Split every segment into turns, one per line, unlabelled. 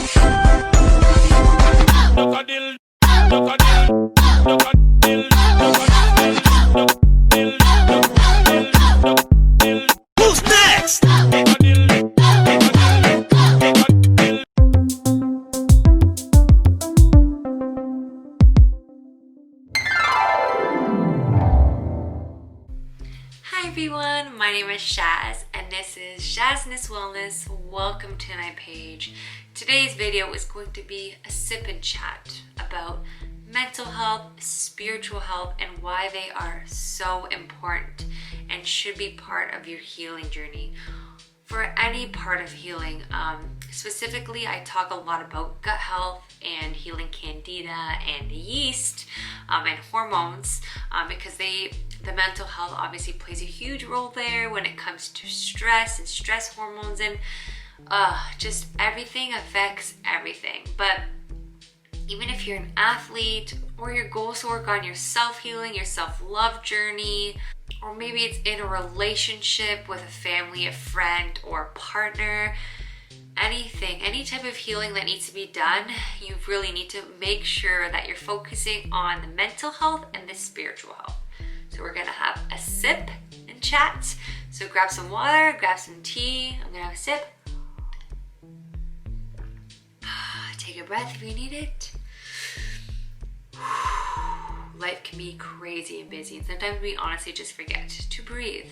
Who's next?
Hi everyone, my name is Shaz and this is Shazness Wellness. Welcome to my page. Today's video is going to be a sip and chat about mental health, spiritual health, and why they are so important and should be part of your healing journey. For any part of healing, specifically I talk a lot about gut health and healing Candida and yeast and hormones because the mental health obviously plays a huge role there when it comes to stress and stress hormones, and just everything affects everything. But even if you're an athlete or your goals to work on your self-healing, your self-love journey, or maybe it's in a relationship with a family, a friend, or a partner, anything, any type of healing that needs to be done, you really need to make sure that you're focusing on the mental health and the spiritual health. So we're gonna have a sip and chat. So grab some water, grab some tea. I'm gonna have a sip. Take a breath if you need it. Life can be crazy and busy, and sometimes we honestly just forget to breathe.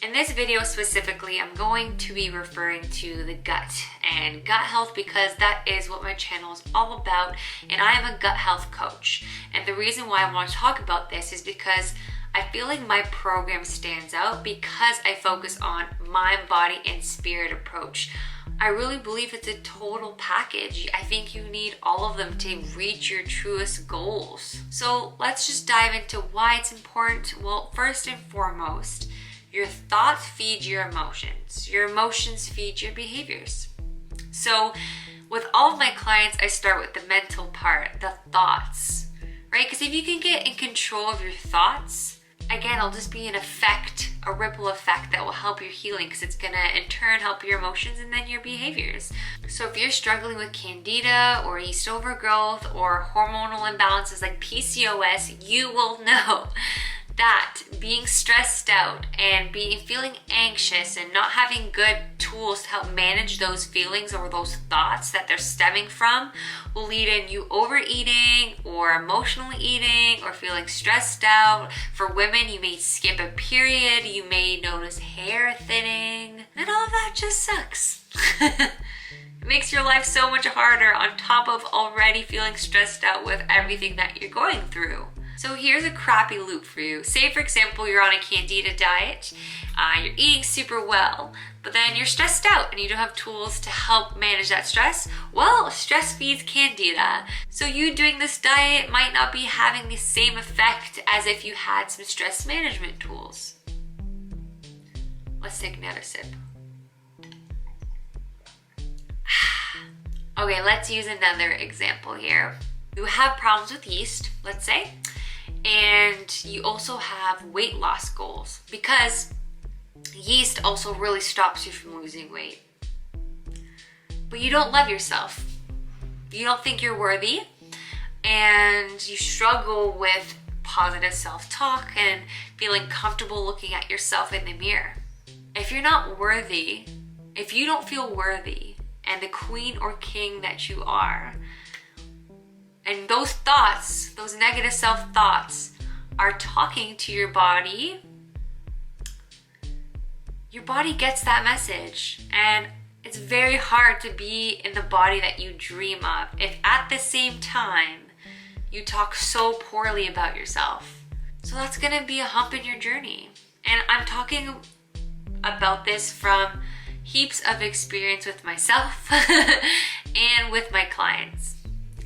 In this video specifically, I'm going to be referring to the gut and gut health because that is what my channel is all about, and I am a gut health coach. And the reason why I want to talk about this is because I feel like my program stands out because I focus on mind, body, and spirit approach. I really believe it's a total package. I think you need all of them to reach your truest goals. So let's just dive into why it's important. Well, first and foremost, your thoughts feed your emotions. Your emotions feed your behaviors. So with all of my clients, I start with the mental part, the thoughts, right? Because if you can get in control of your thoughts, again, it'll just be an effect, a ripple effect that will help your healing, because it's gonna in turn help your emotions and then your behaviors. So if you're struggling with Candida or yeast overgrowth or hormonal imbalances like PCOS, you will know that being stressed out and feeling anxious and not having good tools to help manage those feelings or those thoughts that they're stemming from will lead in you overeating or emotionally eating or feeling stressed out. For women, you may skip a period, you may notice hair thinning, and all of that just sucks. It makes your life so much harder on top of already feeling stressed out with everything that you're going through. So here's a crappy loop for you. Say for example, you're on a Candida diet, you're eating super well, but then you're stressed out and you don't have tools to help manage that stress. Well, stress feeds Candida. So you doing this diet might not be having the same effect as if you had some stress management tools. Let's take another sip. Okay, let's use another example here. You have problems with yeast, let's say, and you also have weight loss goals because yeast also really stops you from losing weight. But you don't love yourself. You don't think you're worthy, and you struggle with positive self-talk and feeling comfortable looking at yourself in the mirror. If you're not worthy, if you don't feel worthy and the queen or king that you are, and those thoughts, those negative self-thoughts are talking to your body gets that message. And it's very hard to be in the body that you dream of if at the same time you talk so poorly about yourself. So that's gonna be a hump in your journey. And I'm talking about this from heaps of experience with myself and with my clients.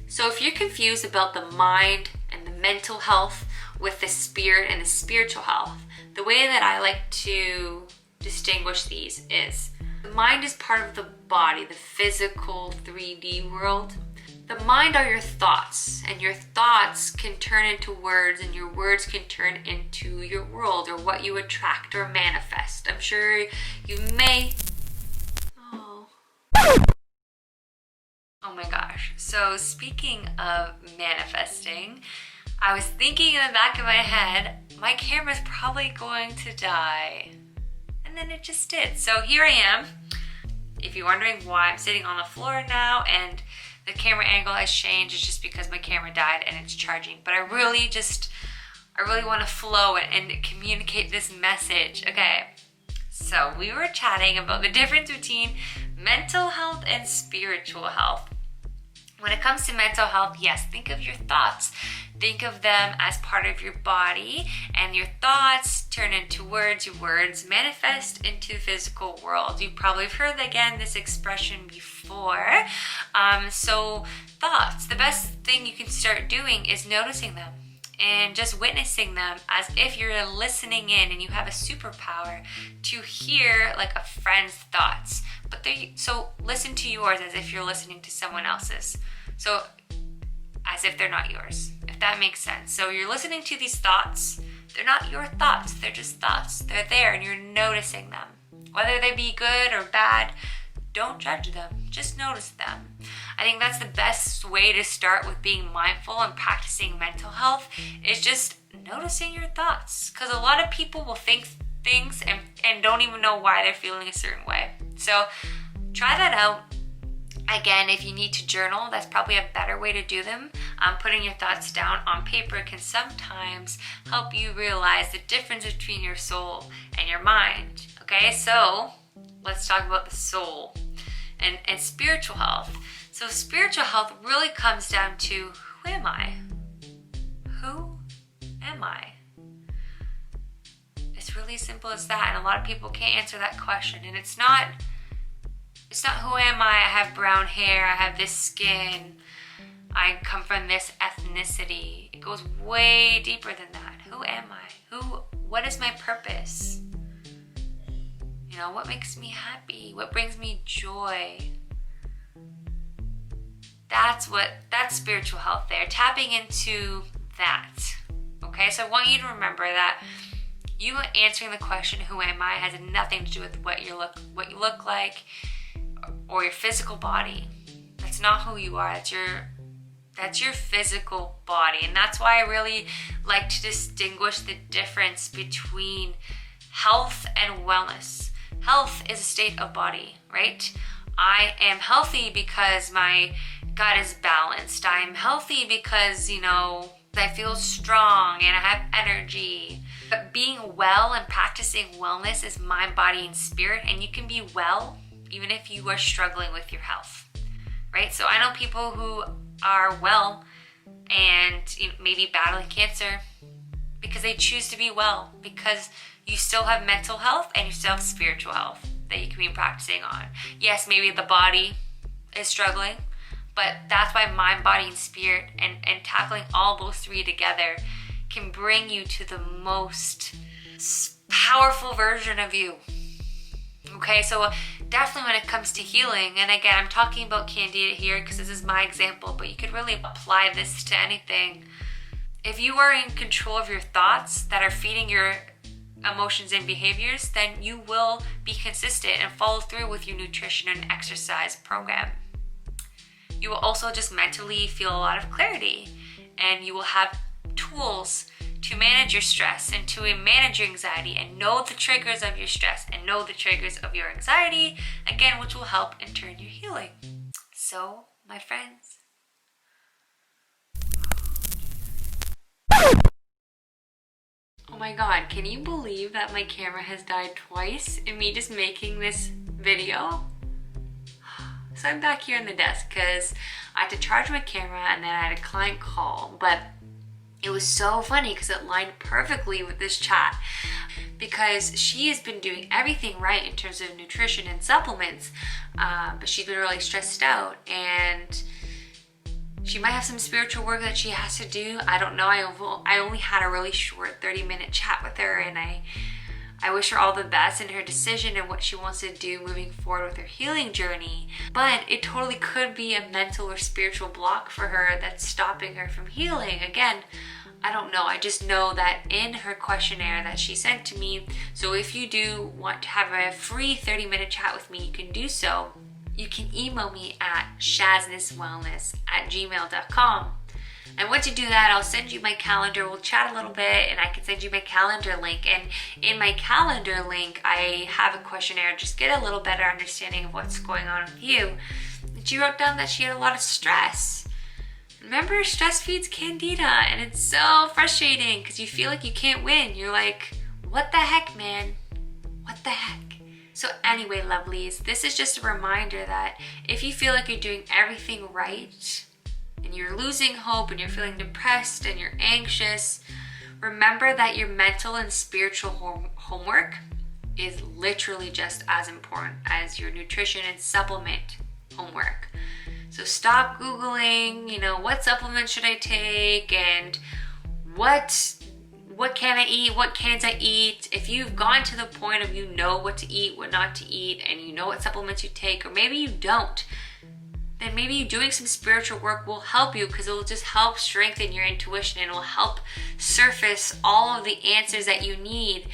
So if you're confused about the mind and the mental health with the spirit and the spiritual health, the way that I like to distinguish these is the mind is part of the body, the physical 3D world. The mind are your thoughts, and your thoughts can turn into words, and your words can turn into your world or what you attract or manifest. I'm sure you may... Oh. Oh my gosh. So speaking of manifesting, I was thinking in the back of my head, my camera's probably going to die. And then it just did. So here I am. If you're wondering why I'm sitting on the floor now and the camera angle has changed, it's just because my camera died and it's charging. But I really want to flow and communicate this message. Okay, so we were chatting about the difference between mental health and spiritual health. When it comes to mental health, yes, think of your thoughts. Think of them as part of your body, and your thoughts turn into words. Your words manifest into the physical world. You probably have heard again this expression before. So thoughts, the best thing you can start doing is noticing them and just witnessing them as if you're listening in, and you have a superpower to hear like a friend's thoughts. So listen to yours as if you're listening to someone else's. So as if they're not yours, if that makes sense. So you're listening to these thoughts. They're not your thoughts. They're just thoughts. They're there and you're noticing them. Whether they be good or bad, don't judge them. Just notice them. I think that's the best way to start with being mindful and practicing mental health, is just noticing your thoughts. Because a lot of people will think things and don't even know why they're feeling a certain way. So try that out. Again, if you need to journal, that's probably a better way to do them. Putting your thoughts down on paper can sometimes help you realize the difference between your soul and your mind. Okay, so let's talk about the soul and spiritual health. So spiritual health really comes down to, who am I? Who am I? It's really simple as that, and a lot of people can't answer that question. And it's not who am I have brown hair, I have this skin, I come from this ethnicity. It goes way deeper than that. Who am I? What is my purpose? You know, what makes me happy? What brings me joy? That's spiritual health there, tapping into that. Okay, so I want you to remember that you answering the question, who am I, has nothing to do with what you look like or your physical body. That's not who you are. That's your physical body. And that's why I really like to distinguish the difference between health and wellness. Health is a state of body, right? I am healthy because my gut is balanced. I am healthy because, I feel strong and I have energy. But being well and practicing wellness is mind, body, and spirit. And you can be well even if you are struggling with your health, right? So I know people who are well and maybe battling cancer because they choose to be well, because you still have mental health and you still have spiritual health that you can be practicing on. Yes, maybe the body is struggling, but that's why mind, body, and spirit and tackling all those three together can bring you to the most powerful version of you. Okay, so definitely when it comes to healing, and again, I'm talking about Candida here because this is my example, but you could really apply this to anything. If you are in control of your thoughts that are feeding your emotions and behaviors, then you will be consistent and follow through with your nutrition and exercise program. You will also just mentally feel a lot of clarity, and you will have tools to manage your stress and to manage your anxiety, and know the triggers of your stress and know the triggers of your anxiety, again, which will help in turn your healing. So, my friends, oh my god, can you believe that my camera has died twice in me just making this video? So I'm back here on the desk because I had to charge my camera and then I had a client call, but it was so funny because it lined perfectly with this chat, because she has been doing everything right in terms of nutrition and supplements, but she's been really stressed out and she might have some spiritual work that she has to do. I don't know. I only had a really short 30-minute chat with her, and I wish her all the best in her decision and what she wants to do moving forward with her healing journey. But it totally could be a mental or spiritual block for her that's stopping her from healing. Again, I don't know. I just know that in her questionnaire that she sent to me, so if you do want to have a free 30-minute chat with me, you can do so. you can email me at shaznesswellness@gmail.com. And once you do that, I'll send you my calendar. We'll chat a little bit and I can send you my calendar link. And in my calendar link, I have a questionnaire. Just get a little better understanding of what's going on with you. And she wrote down that she had a lot of stress. Remember, stress feeds Candida, and it's so frustrating because you feel like you can't win. You're like, what the heck, man? What the heck? So anyway, lovelies, this is just a reminder that if you feel like you're doing everything right and you're losing hope and you're feeling depressed and you're anxious, remember that your mental and spiritual homework is literally just as important as your nutrition and supplement homework. So stop Googling, what supplements should I take and what can I eat, what can't I eat. If you've gone to the point of you know what to eat, what not to eat, and you know what supplements you take, or maybe you don't, then maybe doing some spiritual work will help you because it will just help strengthen your intuition and it will help surface all of the answers that you need.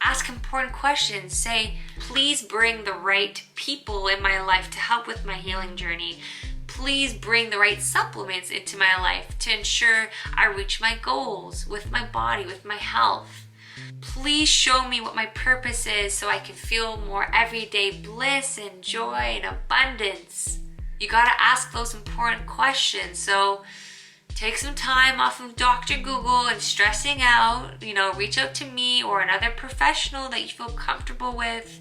Ask important questions. Say, please bring the right people in my life to help with my healing journey. Please bring the right supplements into my life to ensure I reach my goals with my body, with my health. Please show me what my purpose is so I can feel more everyday bliss and joy and abundance. You gotta ask those important questions. So take some time off of Dr. Google and stressing out. Reach out to me or another professional that you feel comfortable with.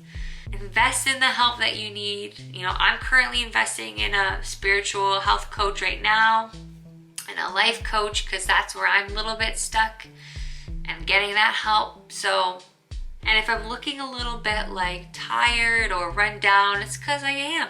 Invest in the help that you need. I'm currently investing in a spiritual health coach right now and a life coach because that's where I'm a little bit stuck and getting that help. And if I'm looking a little bit like tired or run down, it's because I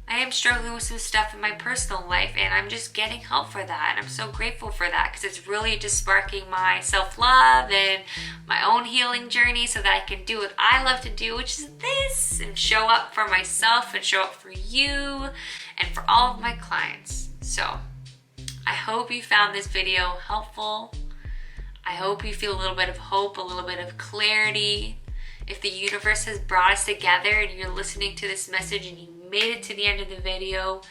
am struggling with some stuff in my personal life and I'm just getting help for that. And I'm so grateful for that because it's really just sparking my self-love and my own healing journey so that I can do what I love to do, which is this, and show up for myself and show up for you and for all of my clients. So I hope you found this video helpful. I hope you feel a little bit of hope, a little bit of clarity. If the universe has brought us together and you're listening to this message and you made it to the end of the video,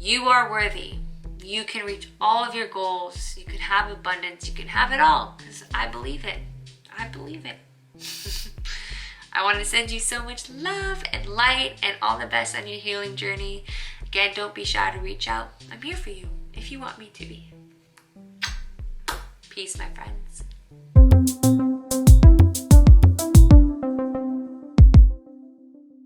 you are worthy. You can reach all of your goals. You can have abundance. You can have it all because I believe it. I believe it. I want to send you so much love and light and all the best on your healing journey. Again, don't be shy to reach out. I'm here for you if you want me to be. Peace, my friends.